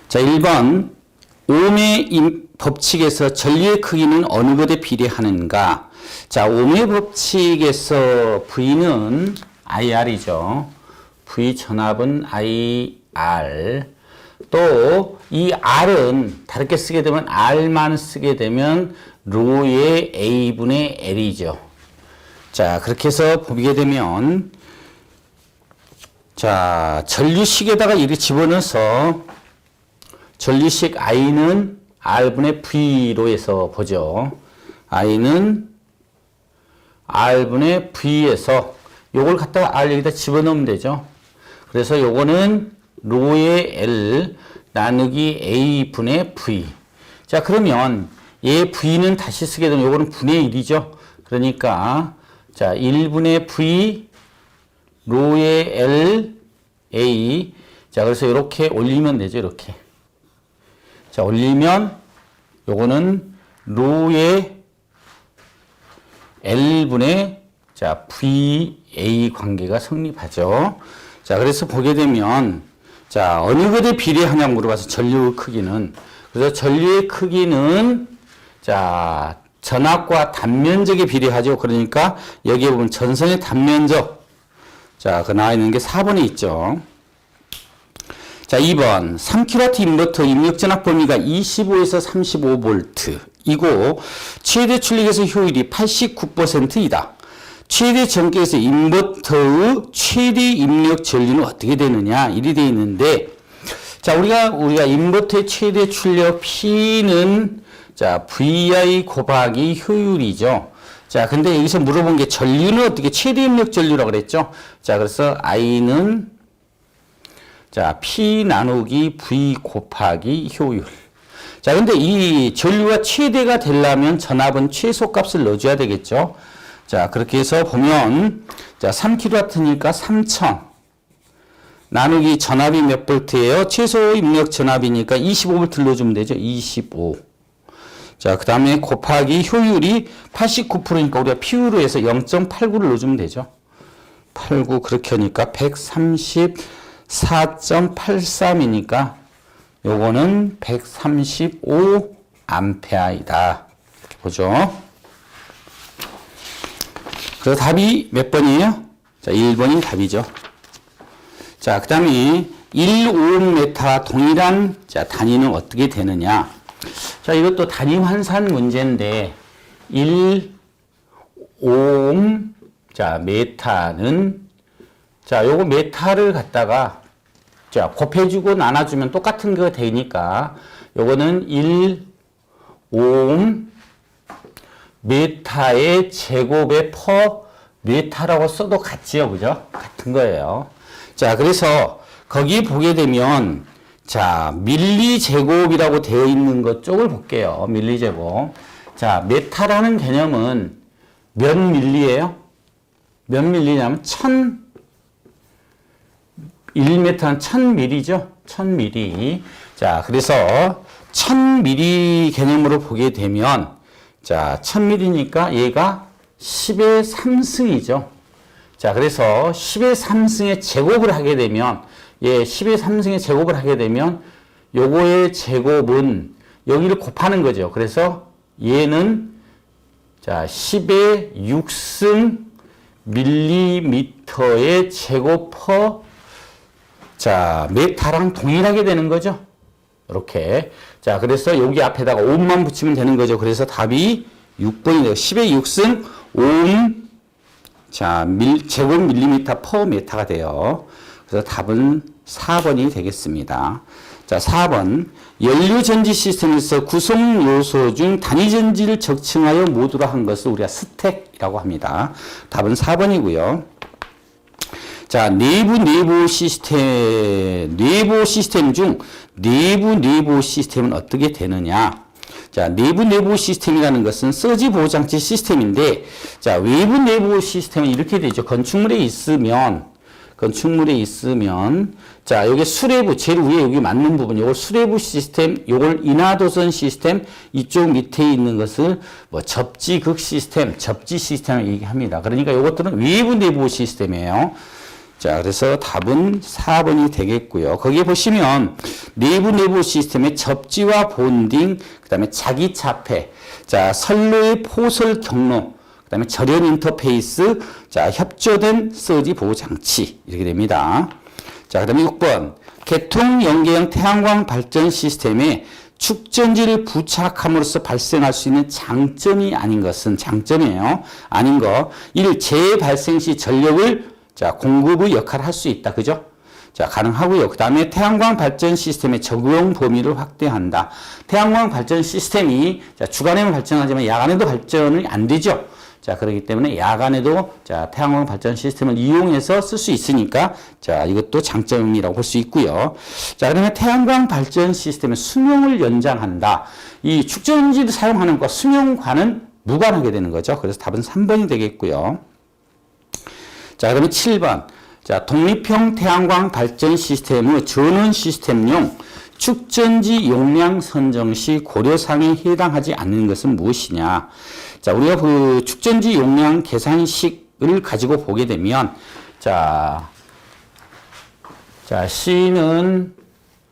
자, 1번 옴의 법칙에서 전류의 크기는 어느 것에 비례하는가? 자, 옴의 법칙에서 V는 IR이죠. V 전압은 IR. 또 이 R은 다르게 쓰게 되면 R만 쓰게 되면 로의 A분의 L이죠. 자, 그렇게 해서 보게 되면 자, 전류식에다가 이렇게 집어넣어서 전류식 I는 R분의 V로 해서 보죠. I는 R분의 V에서 요걸 갖다가 R 여기다 집어넣으면 되죠. 그래서 요거는 로의 L 나누기 A분의 V. 자, 그러면 얘 V는 다시 쓰게 되면 요거는 분의 1이죠. 그러니까 자, 1분의 V 로의 L A. 자, 그래서 이렇게 올리면 되죠. 이렇게. 자, 올리면 요거는 로의 L분의 자, VA 관계가 성립하죠. 자, 그래서 보게 되면 자, 어느 것에 비례하냐고 물어봐서 전류 크기는. 그래서 전류의 크기는 자, 전압과 단면적에 비례하죠. 그러니까 여기에 보면 전선의 단면적. 자, 그 나와 있는 게 4번에 있죠. 자, 2번 3kW 인버터 입력 전압 범위가 25에서 35V 이고 최대 출력에서 효율이 89%이다. 최대 전기에서 인버터의 최대 입력 전류는 어떻게 되느냐? 이리 되어 있는데 자, 우리가 인버터의 최대 출력 P는 자, VI 곱하기 효율이죠. 자, 근데 여기서 물어본 게 전류는 어떻게 최대 입력 전류라고 그랬죠? 자, 그래서 I는 자, P 나누기 V 곱하기 효율. 자, 근데 이 전류가 최대가 되려면 전압은 최소값을 넣어줘야 되겠죠? 자, 그렇게 해서 보면 자, 3kW니까 3000 나누기 전압이 몇 볼트예요? 최소 입력 전압이니까 25볼트를 넣어주면 되죠? 25. 자, 그 다음에 곱하기 효율이 89%니까 우리가 PU로 해서 0.89를 넣어주면 되죠? 89 그렇게 하니까 134.83이니까 요거는 135 암페어이다. 이렇게 보죠. 그래서 답이 몇 번이에요? 자, 1번이 답이죠. 자, 그 다음에 1오음메타와 동일한 자, 단위는 어떻게 되느냐? 자, 이것도 단위 환산 문제인데 1오음 자, 메타는 자, 요거 메타를 갖다가 자, 곱해주고 나눠주면 똑같은 거 되니까 요거는 1오음 메타의 제곱의 퍼 메타라고 써도 같지요. 그죠? 같은 거예요. 자, 그래서 거기 보게 되면 자, 밀리 제곱이라고 되어 있는 것 쪽을 볼게요. 밀리 제곱. 자, 메타라는 개념은 몇 밀리예요? 몇 밀리냐면 1m는 1000밀리죠? 1000밀리. 자, 그래서 1000밀리 개념으로 보게 되면 자, 1000밀리니까 얘가 10의 3승이죠. 자, 그래서 10의 3승의 제곱을 하게 되면 예, 10의 3승의 제곱을 하게 되면 요거의 제곱은 여기를 곱하는 거죠. 그래서 얘는 자, 10의 6승 밀리미터의 제곱 퍼 자, 메타랑 동일하게 되는 거죠. 이렇게. 자, 그래서 여기 앞에다가 옴만 붙이면 되는 거죠. 그래서 답이 6번이 돼요. 10의 6승 옴 자, 제곱 밀리미터 퍼 메타가 돼요. 그래서 답은 4번이 되겠습니다. 자, 4번. 연료 전지 시스템에서 구성 요소 중 단위 전지를 적층하여 모듈화 한 것을 우리가 스택이라고 합니다. 답은 4번이고요. 자, 내부 시스템 중 내부 시스템은 어떻게 되느냐? 자, 내부 시스템이라는 것은 서지 보호 장치 시스템인데, 자, 외부 내부 시스템은 이렇게 되죠. 건축물에 있으면, 자, 여기 수레부, 제일 위에 여기 맞는 부분, 요걸 수레부 시스템, 요걸 인하도선 시스템, 이쪽 밑에 있는 것을 뭐 접지 시스템을 얘기합니다. 그러니까 요것들은 외부 내부 시스템이에요. 자, 그래서 답은 4번이 되겠고요. 거기에 보시면 내부 시스템의 접지와 본딩, 그 다음에 자기차폐, 자, 선로의 포설 경로, 그 다음에 절연 인터페이스, 자, 협조된 서지 보호 장치, 이렇게 됩니다. 자, 그 다음에 6번. 개통 연계형 태양광 발전 시스템에 축전지를 부착함으로써 발생할 수 있는 장점이 아닌 것은 장점이에요. 아닌 거. 1. 재발생 시 전력을 자, 공급의 역할을 할 수 있다. 그죠? 자, 가능하고요. 그 다음에 태양광 발전 시스템의 적용 범위를 확대한다. 태양광 발전 시스템이 자, 주간에만 발전하지만 야간에도 발전이 안 되죠. 자, 그렇기 때문에 야간에도 자, 태양광 발전 시스템을 이용해서 쓸 수 있으니까 자, 이것도 장점이라고 볼 수 있고요. 자, 그러면 태양광 발전 시스템의 수명을 연장한다. 이 축전지를 사용하는 것과 수명과는 무관하게 되는 거죠. 그래서 답은 3번이 되겠고요. 자, 그러면 7번. 자, 독립형 태양광 발전 시스템의 전원 시스템용 축전지 용량 선정 시 고려사항에 해당하지 않는 것은 무엇이냐. 자, 우리가 그 축전지 용량 계산식을 가지고 보게 되면, 자, C는,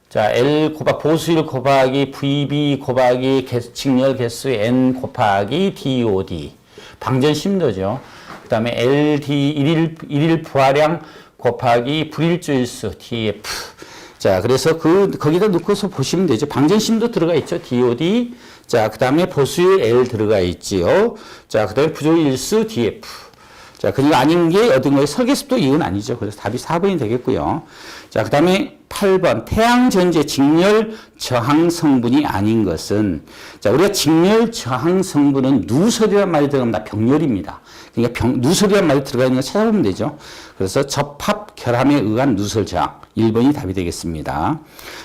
자, L 보수율 곱하기 VB 곱하기 직렬 개수 N 곱하기 DOD. 방전 심도죠. 그 다음에 LD, 일일 부하량 곱하기 불일조일수 DF. 자, 그래서 거기다 넣고서 보시면 되죠. 방전심도 들어가 있죠. DOD. 자, 그 다음에 보수율 L 들어가 있지요. 자, 그 다음에 부조일수 DF. 자, 그리고 아닌 게 어떤 거예요? 설계습도 이건 아니죠. 그래서 답이 4번이 되겠고요. 자, 그 다음에 8번. 태양전지의 직렬 저항 성분이 아닌 것은, 자, 우리가 직렬 저항 성분은 누설이란 말이 들어가면 다 병렬입니다. 그러니까 누설이란 말이 들어가 있는 거 찾아보면 되죠. 그래서 접합 결함에 의한 누설 저항. 1번이 답이 되겠습니다.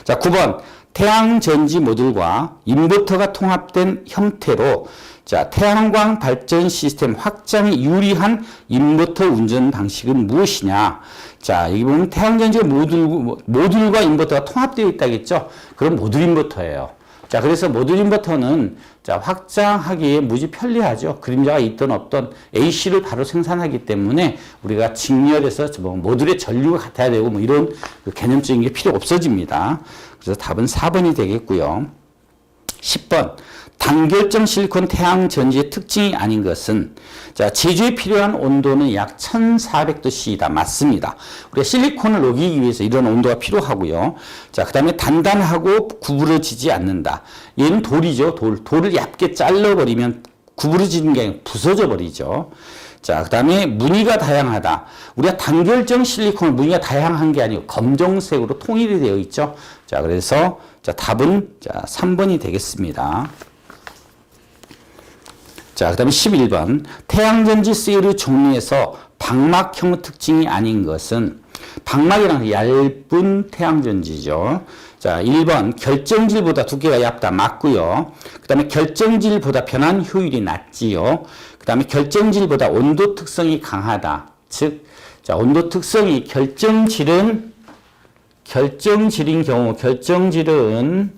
자, 9번. 태양전지 모듈과 인버터가 통합된 형태로 자, 태양광 발전 시스템 확장에 유리한 인버터 운전 방식은 무엇이냐? 자, 여기 보면 태양전지 모듈과 인버터가 통합되어 있다겠죠? 그럼 모듈 인버터예요. 자, 그래서 모듈 인버터는 자, 확장하기에 무지 편리하죠. 그림자가 있든 없든 AC를 바로 생산하기 때문에 우리가 직렬해서 모듈의 전류가 같아야 되고 뭐 이런 그 개념적인 게 필요 없어집니다. 그래서 답은 4번이 되겠고요. 10번. 단결정 실리콘 태양전지의 특징이 아닌 것은 자, 제조에 필요한 온도는 약 1400도C이다. 맞습니다. 우리가 실리콘을 녹이기 위해서 이런 온도가 필요하고요. 자, 그 다음에 단단하고 구부러지지 않는다. 얘는 돌이죠. 돌을 얇게 잘라버리면 구부러지는 게 아니라 부서져 버리죠. 자, 그 다음에 무늬가 다양하다. 우리가 단결정 실리콘은 무늬가 다양한 게 아니고 검정색으로 통일이 되어 있죠. 자, 그래서 자, 답은 자, 3번이 되겠습니다. 자, 그 다음에 11번. 태양전지 셀의 종류에서 방막형 특징이 아닌 것은 방막이라는 얇은 태양전지죠. 자, 1번. 결정질보다 두께가 얇다. 맞고요. 그 다음에 결정질보다 변환 효율이 낮지요. 그 다음에 결정질보다 온도 특성이 강하다. 즉, 자, 온도 특성이 결정질인 경우, 결정질은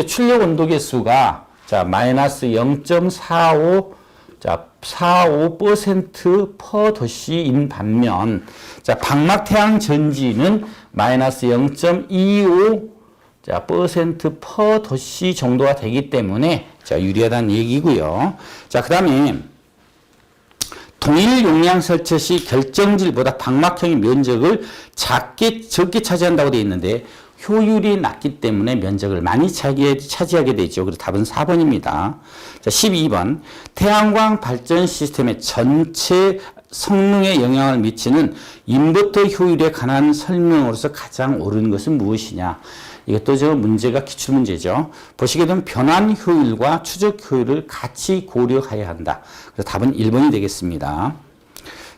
출력 온도계수가 자, 마이너스 0.45, 자, 45% per 도시인 반면, 자, 방막 태양 전지는 마이너스 0.25, 자, % per 도시 정도가 되기 때문에, 자, 유리하다는 얘기고요. 자, 그 다음에, 동일 용량 설치 시 결정질보다 방막형의 면적을 적게 차지한다고 되어 있는데, 효율이 낮기 때문에 면적을 많이 차지하게 되죠. 그래서 답은 4번입니다. 자, 12번. 태양광 발전 시스템의 전체 성능에 영향을 미치는 인버터 효율에 관한 설명으로서 가장 옳은 것은 무엇이냐? 이것도 저 문제가 기출문제죠. 보시게 되면 변환 효율과 추적 효율을 같이 고려해야 한다. 그래서 답은 1번이 되겠습니다.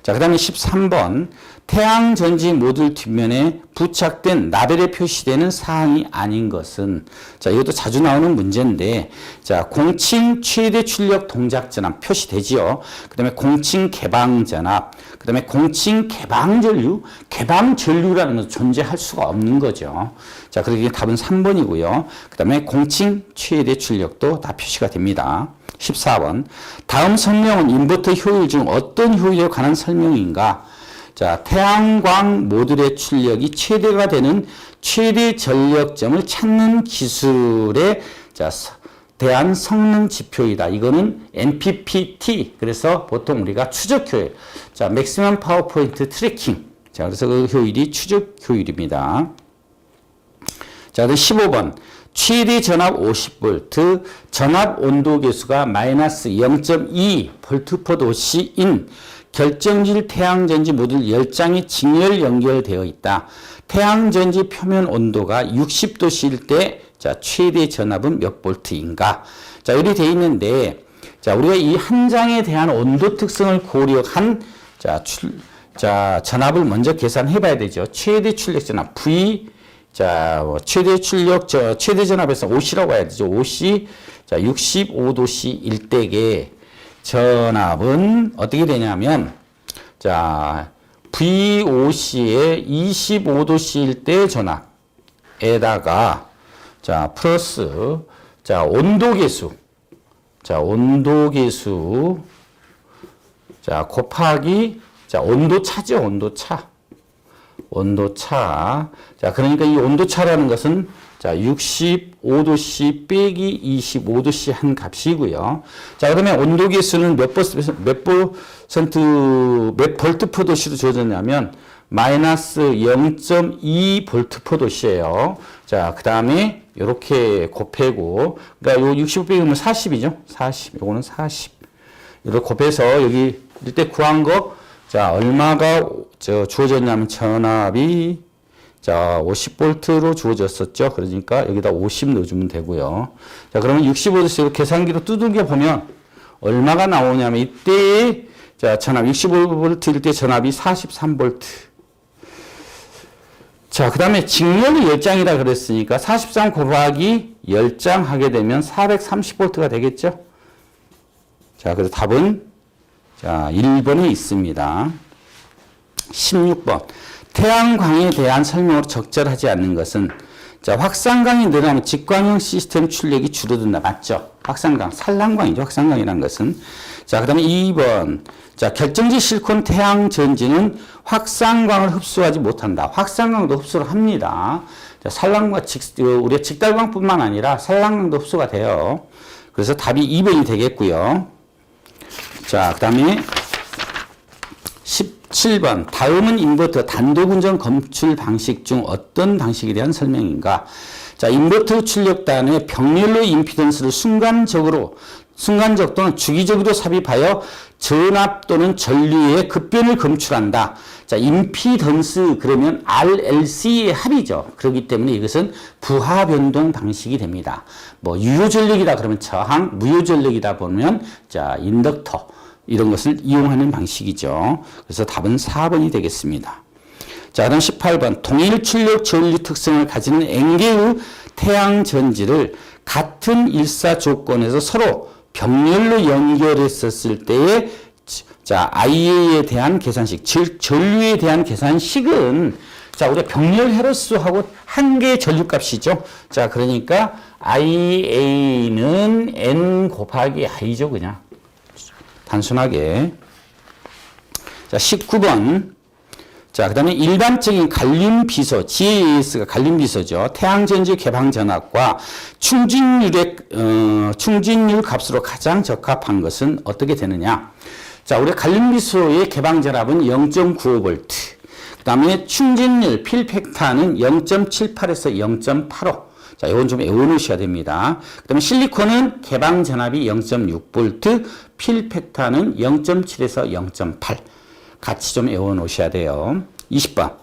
자, 그 다음에 13번. 태양전지 모듈 뒷면에 부착된 라벨에 표시되는 사항이 아닌 것은 자, 이것도 자주 나오는 문제인데 자, 공칭 최대 출력 동작 전압 표시되지요. 그 다음에 공칭 개방 전압, 그 다음에 공칭 개방 전류, 개방 전류라는 것은 존재할 수가 없는 거죠. 자, 그러기 답은 3번이고요. 그 다음에 공칭 최대 출력도 다 표시가 됩니다. 14번. 다음 설명은 인버터 효율 중 어떤 효율에 관한 설명인가? 자, 태양광 모듈의 출력이 최대가 되는 최대 전력점을 찾는 기술에 자, 대한 성능 지표이다. 이거는 MPPT. 그래서 보통 우리가 추적 효율. 자, 맥시멈 파워 포인트 트래킹. 자, 그래서 그 효율이 추적 효율입니다. 자, 그다음 15번. 최대 전압 50V, 전압 온도 계수가 마이너스 0.2 볼트/도시인 결정질 태양전지 모듈 10장이 직렬 연결되어 있다. 태양전지 표면 온도가 60도씨일 때 자, 최대 전압은 몇 볼트인가? 자, 이렇게 되어 있는데 자, 우리가 이 한 장에 대한 온도 특성을 고려한 자, 전압을 먼저 계산해 봐야 되죠. 최대 출력 전압 V 자, 최대 출력, 최대 전압에서 OC라고 해야 되죠. OC, 자, 65도씨 일대의 전압은 어떻게 되냐면, 자, VOC의 25도씨일 때 전압에다가, 자, 플러스, 자, 온도계수, 자, 온도계수, 자, 곱하기, 자, 온도차죠, 온도차. 온도차. 자, 그러니까 이 온도차라는 것은 자, 65도씨 빼기 25도씨 한 값이고요. 자, 그러면 온도계수는 몇 볼트/도씨로 주어졌냐면 마이너스 0.2 볼트/도씨예요. 자, 그다음에 이렇게 곱하고 그러니까 요 65 빼기면 40이죠. 40. 요거는 40. 이렇게 곱해서 여기 이때 구한 거 자, 얼마가 주어졌냐면 전압이 자, 50볼트로 주어졌었죠. 그러니까 여기다 50 넣어주면 되고요. 자, 그러면 65도씨로 계산기로 두들겨 보면 얼마가 나오냐면 이때 자, 전압 65볼트일 때 전압이 43볼트. 자, 그 다음에 직렬이 10장이라 그랬으니까 43 곱하기 10장 하게 되면 430볼트가 되겠죠. 자, 그래서 답은 자, 1번에 있습니다. 16번. 태양광에 대한 설명으로 적절하지 않는 것은 자, 확산광이 늘어나면 직광형 시스템 출력이 줄어든다. 맞죠? 확산광, 산란광이죠. 확산광이라는 것은. 자, 그 다음에 2번. 자, 결정지 실리콘 태양 전지는 확산광을 흡수하지 못한다. 확산광도 흡수를 합니다. 자, 산란광, 우리가 직달광뿐만 아니라 산란광도 흡수가 돼요. 그래서 답이 2번이 되겠고요. 자, 그 다음에 17번. 다음은 인버터 단독 운전 검출 방식 중 어떤 방식에 대한 설명인가? 자, 인버터 출력단의 병렬로 임피던스를 순간적 또는 주기적으로 삽입하여 전압 또는 전류의 급변을 검출한다. 자, 임피던스 그러면 RLC의 합이죠. 그렇기 때문에 이것은 부하 변동 방식이 됩니다. 뭐 유효 전력이다 그러면 저항, 무효 전력이다 보면 자, 인덕터 이런 것을 이용하는 방식이죠. 그래서 답은 4번이 되겠습니다. 자, 그다음 18번. 동일 출력 전류 특성을 가지는 N개의 태양 전지를 같은 일사 조건에서 서로 병렬로 연결했었을 때의 자, IA에 대한 계산식, 즉 전류에 대한 계산식은 자, 우리가 병렬 헤러스하고 한 개의 전류값이죠. 자, 그러니까 IA는 N 곱하기 I죠, 그냥. 단순하게. 자, 19번. 자, 그 다음에 일반적인 갈림 비소, GAS가 갈림 비소죠. 태양전지 개방 전압과 충진율 값으로 가장 적합한 것은 어떻게 되느냐. 자, 우리 갈림 비소의 개방 전압은 0.95V. 그 다음에 충진율, 필팩터는 0.78에서 0.85. 자, 이건 좀 외워놓으셔야 됩니다. 그 다음에 실리콘은 개방 전압이 0.6V, 필팩터는 0.7에서 0.8. 같이 좀 외워놓으셔야 돼요. 20번.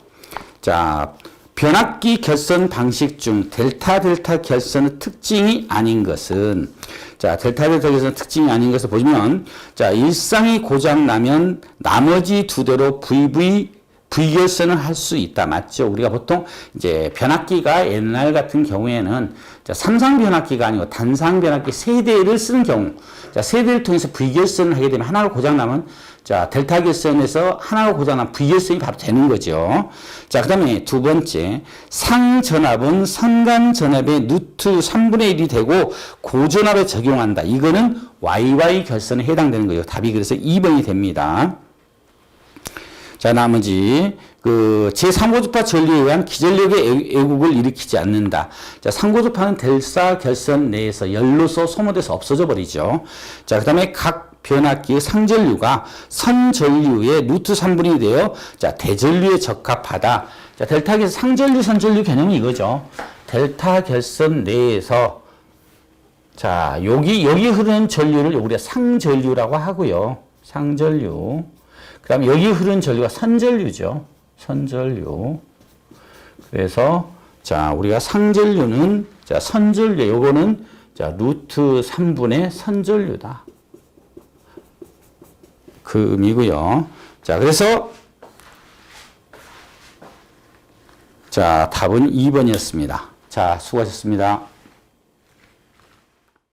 자, 변압기 결선 방식 중 델타 결선의 특징이 아닌 것은 자, 델타 결선의 특징이 아닌 것을 보시면 자, 일상이 고장 나면 나머지 두 대로 V결선을 할 수 있다. 맞죠? 우리가 보통 이제 변압기가 옛날 같은 경우에는 자, 삼상 변압기가 아니고 단상 변압기 세 대를 쓰는 경우 자, 세 대를 통해서 V결선을 하게 되면 하나가 고장나면 자, 델타 결선에서 하나가 고장나면 V결선이 바로 되는 거죠. 자, 그 다음에 두 번째. 상전압은 선간전압의 루트 3분의 1이 되고 고전압에 적용한다. 이거는 YY 결선에 해당되는 거예요. 답이 그래서 2번이 됩니다. 자, 자, 나머지 그 제3고주파 전류에 의한 기전력의 애국을 일으키지 않는다. 자, 3고주파는 델사 결선 내에서 열로서 소모돼서 없어져 버리죠. 자, 그다음에 각 변압기의 상전류가 선전류의 루트 3분이 되어 자, 대전류에 적합하다. 자, 델타 결선 상전류 선전류 개념이 이거죠. 델타 결선 내에서 자, 여기 흐르는 전류를 우리가 상전류라고 하고요. 상전류. 그다음에 여기 흐르는 전류가 선전류죠. 선전류. 그래서 자, 우리가 상전류는 자, 선전류 요거는 자, 루트 3분의 선전류다. 그 의미고요. 자, 그래서 자, 답은 2번이었습니다. 자, 수고하셨습니다.